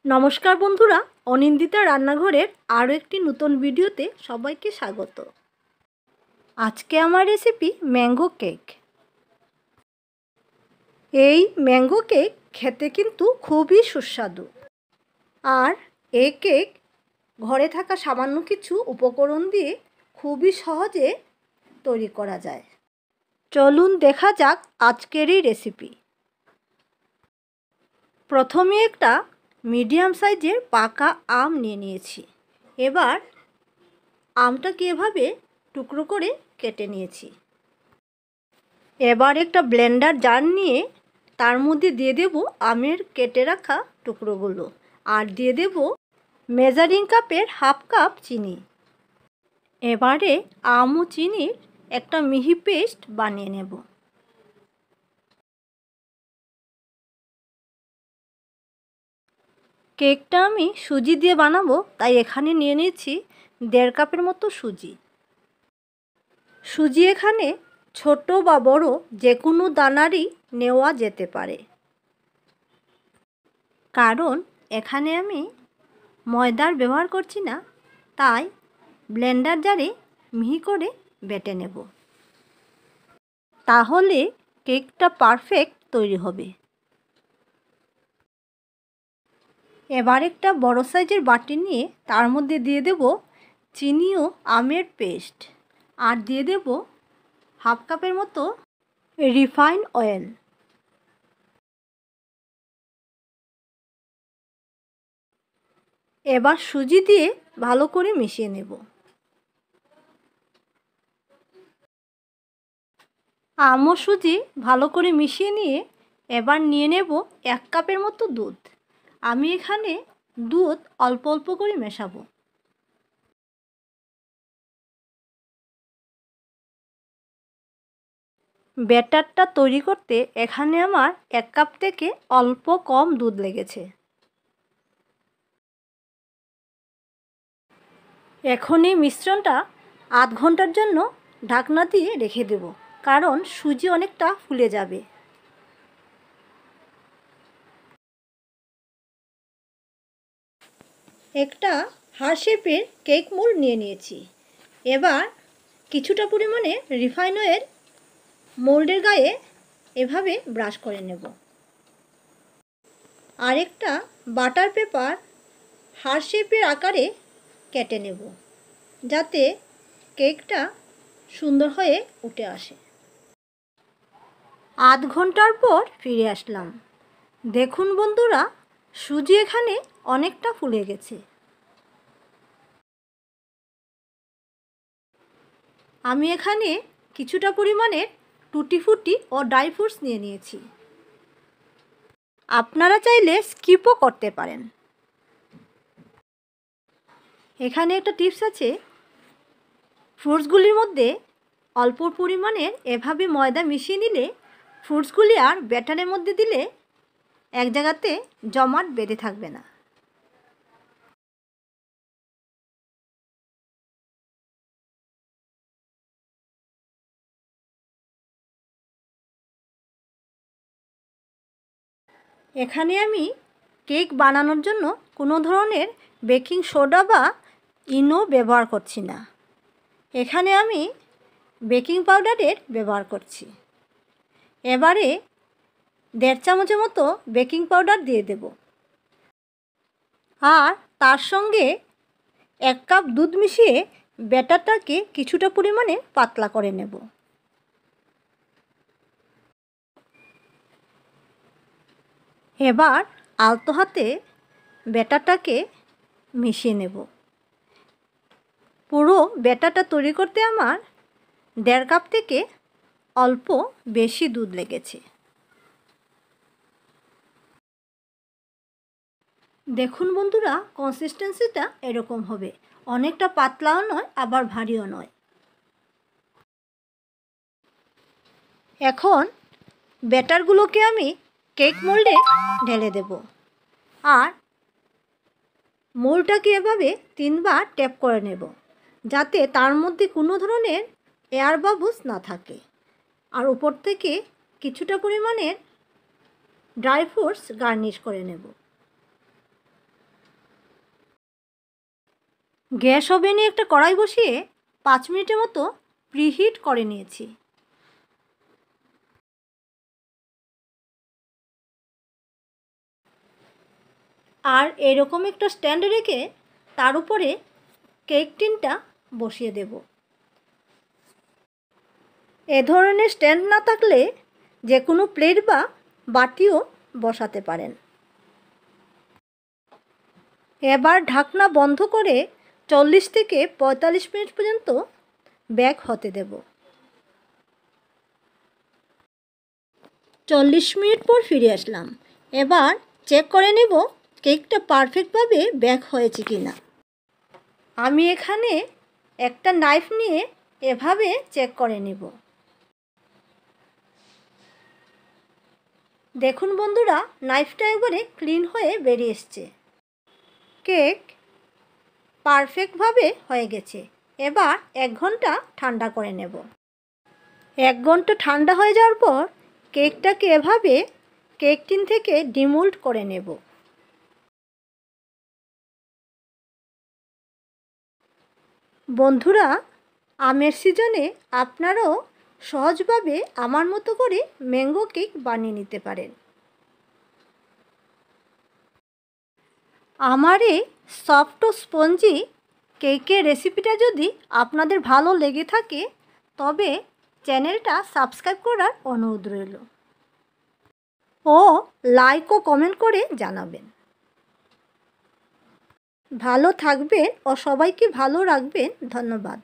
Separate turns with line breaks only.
নমস্কার বন্ধুরা, অনিন্দিতা রান্নাঘরের আরও একটি নতুন ভিডিওতে সবাইকে স্বাগত। আজকে আমার রেসিপি ম্যাঙ্গো কেক। এই ম্যাঙ্গো কেক খেতে কিন্তু খুবই সুস্বাদু। আর এই কেক ঘরে থাকা সামান্য কিছু উপকরণ দিয়ে খুবই সহজে তৈরি করা যায়। চলুন দেখা যাক আজকের এই রেসিপি। প্রথমে একটা মিডিয়াম সাইজের পাকা আম নিয়ে নিয়েছি। এবার আমটাকে এভাবে টুকরো করে কেটে নিয়েছি। এবার একটা ব্লেন্ডার জার নিয়ে তার মধ্যে দিয়ে দেব আমের কেটে রাখা টুকরোগুলো, আর দিয়ে দেব মেজারিং কাপের হাফ কাপ চিনি। এবারে আম ও চিনির একটা মিহি পেস্ট বানিয়ে নেব। কেকটা আমি সুজি দিয়ে বানাবো, তাই এখানে নিয়ে নিয়েছি 1.5 কাপের মতো সুজি। সুজি এখানে ছোট বা বড় যে কোনো দানারই নেওয়া যেতে পারে, কারণ এখানে আমি ময়দার ব্যবহার করছি না, তাই ব্লেন্ডার জারে মিহি করে বেটে নেব। তাহলে কেকটা পারফেক্ট তৈরি হবে। এবার একটা বড় সাইজের বাটি নিয়ে তার মধ্যে দিয়ে দেব চিনি ও আমের পেস্ট, আর দিয়ে দেব হাফ কাপের মতো রিফাইন্ড অয়েল। এবার সুজি দিয়ে ভালো করে মিশিয়ে নেব। আম ও সুজি ভালো করে মিশিয়ে নিয়ে এবার নিয়ে নেব 1 কাপের মতো দুধ। আমি এখানে দুধ অল্প অল্প করে মেশাবো। ব্যাটারটা তৈরি করতে এখানে আমার 1 কাপ থেকে অল্প কম দুধ লেগেছে। এখন এই মিশ্রণটা আধ ঘন্টার জন্য ঢাকনা দিয়ে রেখে দেব, কারণ সুজি অনেকটা ফুলে যাবে। একটা হার্ট শেপের কেক মোল্ড নিয়ে নিয়েছি। এবার কিছুটা পরিমাণে রিফাইন অয়েল মোল্ডের গায়ে এভাবে ব্রাশ করে নেব। আরেকটা বাটার পেপার হার্ট শেপের আকারে কেটে নেব, যাতে কেকটা সুন্দর হয়ে উঠে আসে। আধ ঘন্টার পর ফিরে আসলাম। দেখুন বন্ধুরা, সুজি এখানে অনেকটা ফুলে গেছে। আমি এখানে কিছুটা পরিমাণের টুটি ফুটি ও ড্রাই ফ্রুটস নিয়ে নিয়েছি। আপনারা চাইলে স্কিপও করতে পারেন। এখানে একটা টিপস আছে, ফ্রুটসগুলির মধ্যে অল্প পরিমাণের এভাবে ময়দা মিশিয়ে নিলে ফ্রুটসগুলি আর ব্যাটারের মধ্যে দিলে এক জায়গাতে জমাট বেঁধে থাকবে না। এখানে আমি কেক বানানোর জন্য কোনো ধরনের বেকিং সোডা বা ইনো ব্যবহার করছি না। এখানে আমি বেকিং পাউডারের ব্যবহার করছি। এবারে 1.5 চামচের মতো বেকিং পাউডার দিয়ে দেব, আর তার সঙ্গে 1 কাপ দুধ মিশিয়ে ব্যাটারটাকে কিছুটা পরিমাণে পাতলা করে নেব। এবার আলতো হাতে ব্যাটারটাকে মিশিয়ে নেব। পুরো ব্যাটারটা তৈরি করতে আমার 1.5 কাপ থেকে অল্প বেশি দুধ লেগেছে। দেখুন বন্ধুরা, কনসিস্টেন্সিটা এরকম হবে, অনেকটা পাতলাও নয় আবার ভারীও নয়। এখন ব্যাটারগুলোকে আমি কেক মোল্ডে ঢেলে দেব, আর মোল্ডটাকে এভাবে 3 বার ট্যাপ করে নেব, যাতে তার মধ্যে কোনো ধরনের এয়ার বাবলস না থাকে। আর উপর থেকে কিছুটা পরিমাণের ড্রাই ফ্রুটস গার্নিশ করে নেব। গ্যাস ওভেনে একটা কড়াই বসিয়ে 5 মিনিটের মতো প্রিহিট করে নিয়েছি। আর এরকম একটা স্ট্যান্ড রেখে তার উপরে কেক টিনটা বসিয়ে দেব। এ ধরনের স্ট্যান্ড না থাকলে যে কোনো প্লেট বা বাটিও বসাতে পারেন। এবার ঢাকনা বন্ধ করে 40 থেকে 45 মিনিট পর্যন্ত বেক হতে দেব। 40 মিনিট পর ফিরে আসলাম। এবার চেক করে নেব কেকটা পারফেক্টভাবে বেক হয়েছে কি না। আমি এখানে একটা নাইফ নিয়ে এভাবে চেক করে নেব। দেখুন বন্ধুরা, নাইফটা একবারে ক্লিন হয়ে বেরিয়ে এসছে। কেক পারফেক্টভাবে হয়ে গেছে। এবার 1 ঘন্টা ঠান্ডা করে নেব। 1 ঘন্টা ঠান্ডা হয়ে যাওয়ার পর কেকটাকে এভাবে কেক টিন থেকে ডিমোল্ড করে নেব। বন্ধুরা, আমের সিজনে আপনারাও সহজভাবে আমার মতো করে ম্যাঙ্গো কেক বানিয়ে নিতে পারেন। আমার এই সফট ও স্পঞ্জি কেকের রেসিপিটা যদি আপনাদের ভালো লেগে থাকে তবে চ্যানেলটা সাবস্ক্রাইব করার অনুরোধ রইল ও লাইক ও কমেন্ট করে জানাবেন। ভালো থাকবেন ও সবাইকে ভালো রাখবেন। ধন্যবাদ।